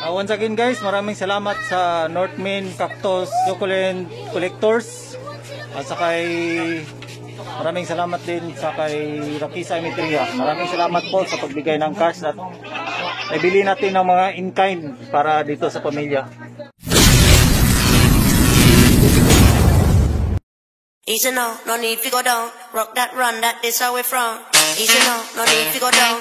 Once again guys, maraming salamat sa North Main Cactus Succulent Collectors. At sa kay maraming salamat din sa kay Rakisa Emetria. Maraming salamat po sa pagbigay ng cash at ibili natin ng mga in-kind para dito sa pamilya. Easy no, no need to go down. Rock that run, that is how we from. Easy no, no need to go down.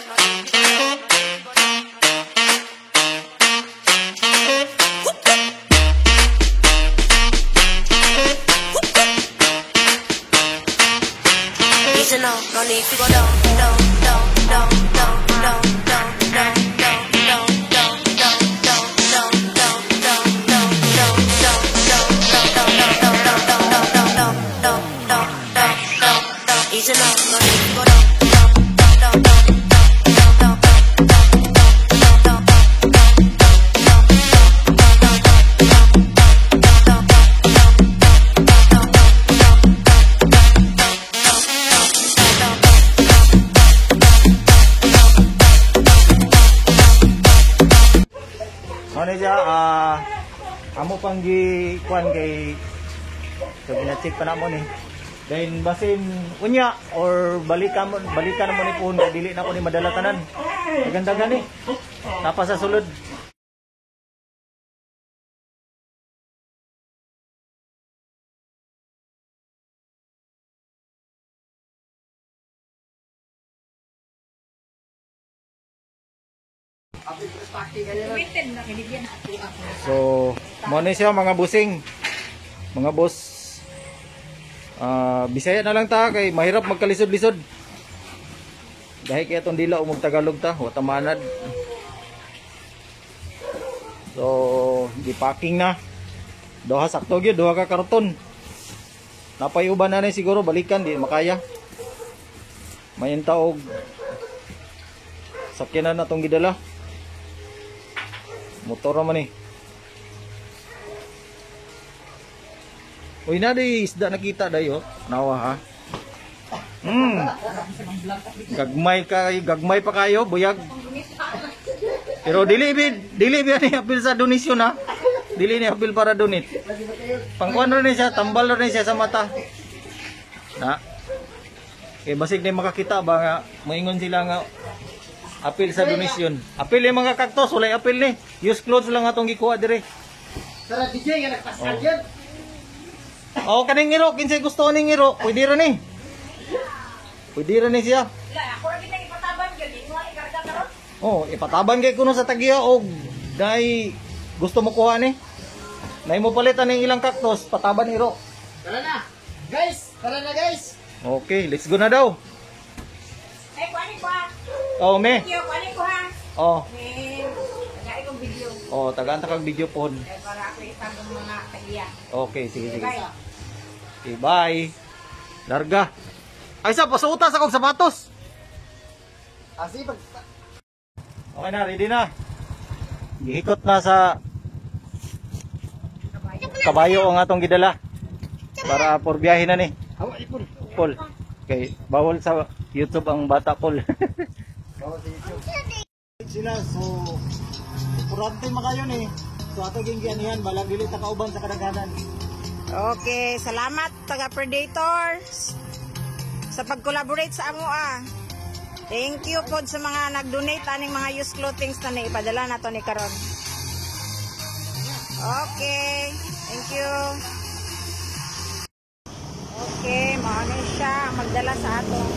Easy no, no need to go down, down, down, down, down, down, down, down, down, down, down, down, down, down, down, down, down, down, easy now, no need to go down. Ano siya, amo pang gikuan kay so gina-check pa namo ni. Then basin unya or balikan mo ni puhon dili na ko ni madala tanan. Maganda gani. Tapa sa sulod. So, mo ni siya mga busing. Mga boss. Bisaya na lang ta kay mahirap magkalisod-lisod. Dahil kaya itong dila umog Tagalog ta, watamanad. So, di-packing na. Doha sakto gyud, doha ka karton. Napay uban na ni siguro balikan di makaya. Mayin ta og sakyanan na tong gidala. Motor man ni. Uy na di isda nakita dayo. Nawa ha. Gagmay pa kayo, buyag. Pero dili ni apil sa donation ha. Dili ni apil para donate. Pangkuan rin siya, tambal rin siya sa mata. Na. Eh basig ni makakita ba nga moingon sila nga apil sa donation. Apil yung mga kaktos, walay apil ni. Use clothes lang atong gikuha dire. Tara DJ nga nagpasal yan. Oh, kaning ngiro, kinsay gusto ning ngiro, pwede ra ni. Pwede ra ni siya. Ako ra kita ipataban gyud, imo ikarga karon. Oh, ipataban kay kuno sa tagiya og dai gusto mo kuha ni. Nay mo palitan ning ilang kaktos, pataban iro. Tara na. Guys, tara na guys. Okay, let's go na daw. Kuani ko ha. Oh, me. Kuani ko ha. Oh. Tagay kong video. Oh, tagaan ta kag video pod. Para ako itang mga tagiya. Okay, sige. Bye. Okay, bye. Larga. Ay sa pasuutas akong sapatos. Asipag. Okay na, ready na. Gihikot na sa kabayo ang atong gidala. Para por biyahe na ni. Hawa ipon. Paul. Okay, bawal sa YouTube ang bata Paul. Bawal sa YouTube. Sila so importante makayo ni. So ato ginggian yan balag dili ta kauban sa kadaghanan. Okay, salamat taga Predators sa pag-collaborate sa amo Thank you po sa mga nag-donate aning mga used clothing na naipadala nato ni karon. Okay, thank you. Okay, maano siya magdala sa atong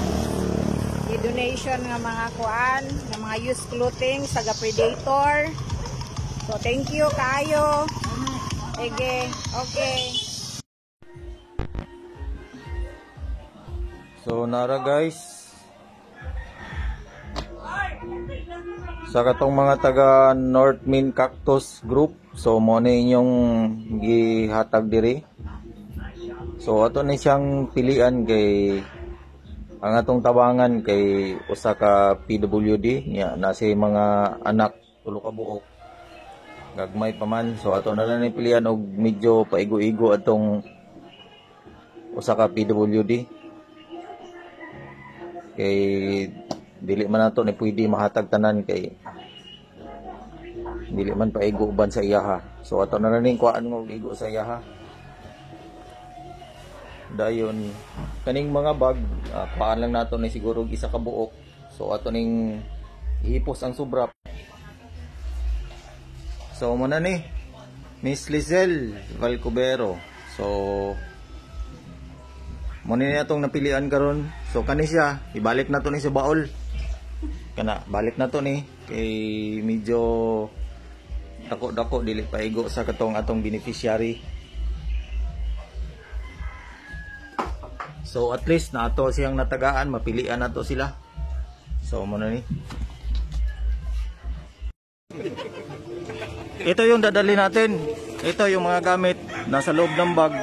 i-donation nga mga kuan, nga mga used clothing sa Predator. So thank you kayo. Ege, okay. So nara guys. Sa katong mga taga North Main Cactus Group, so mo na inyong gihatag diri. So ato ni siyang pilian kay ang atong tabangan kay usa ka PWD nya na si mga anak tulo ka buok. Gagmay pa man, so ato na lang ni pilian og medyo paigo-igo atong usa ka PWD. Kay dili man nato ni pwede mahatag tanan kay dili man paigo uban sa iyaha. So ato na ning kuan mo igo sa iyaha. Dayon kaning mga bag paan lang nato ni siguro isa ka buok. So ato ning ihipos ang sobra. So muna ni Miss Lizelle Valcubero. So muna ni atong napilian karon. So kani siya ibalik na to ni sa baol. Kana balik na to ni kay medyo dako-dako dili paigo sa katong atong beneficiary. So at least na ato siyang natagaan, mapilian na to sila. So muna ni. Ito yung dadali natin. Ito yung mga gamit nasa loob ng bag.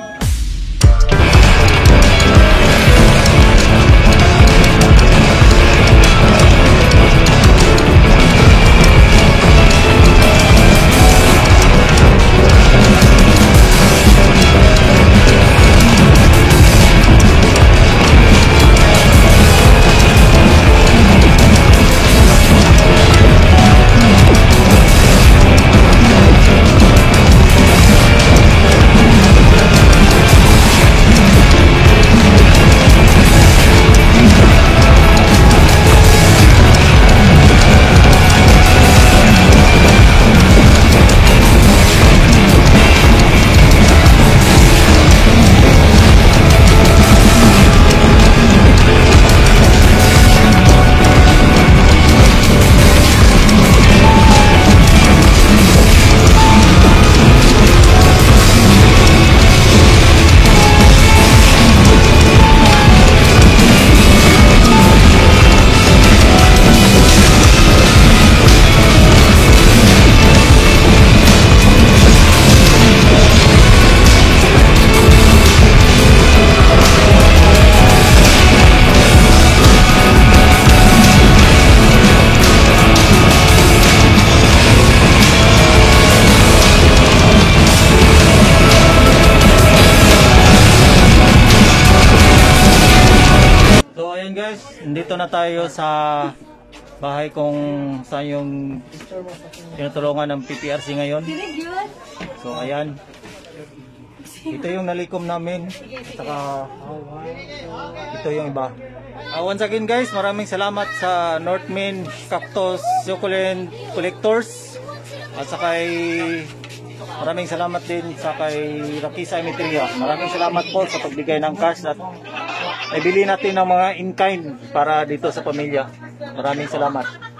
Guys, nandito na tayo sa bahay kung saan yung tinutulungan ng PPRC ngayon. So ayan, ito yung nalikom namin at saka ito yung iba. Once again guys, maraming salamat sa Northmin Cactus Succulent Collectors at saka maraming salamat din sa kay Rakisa Emetria. Maraming salamat po sa pagbigay ng cash at naibili natin ng mga in-kind para dito sa pamilya. Maraming salamat.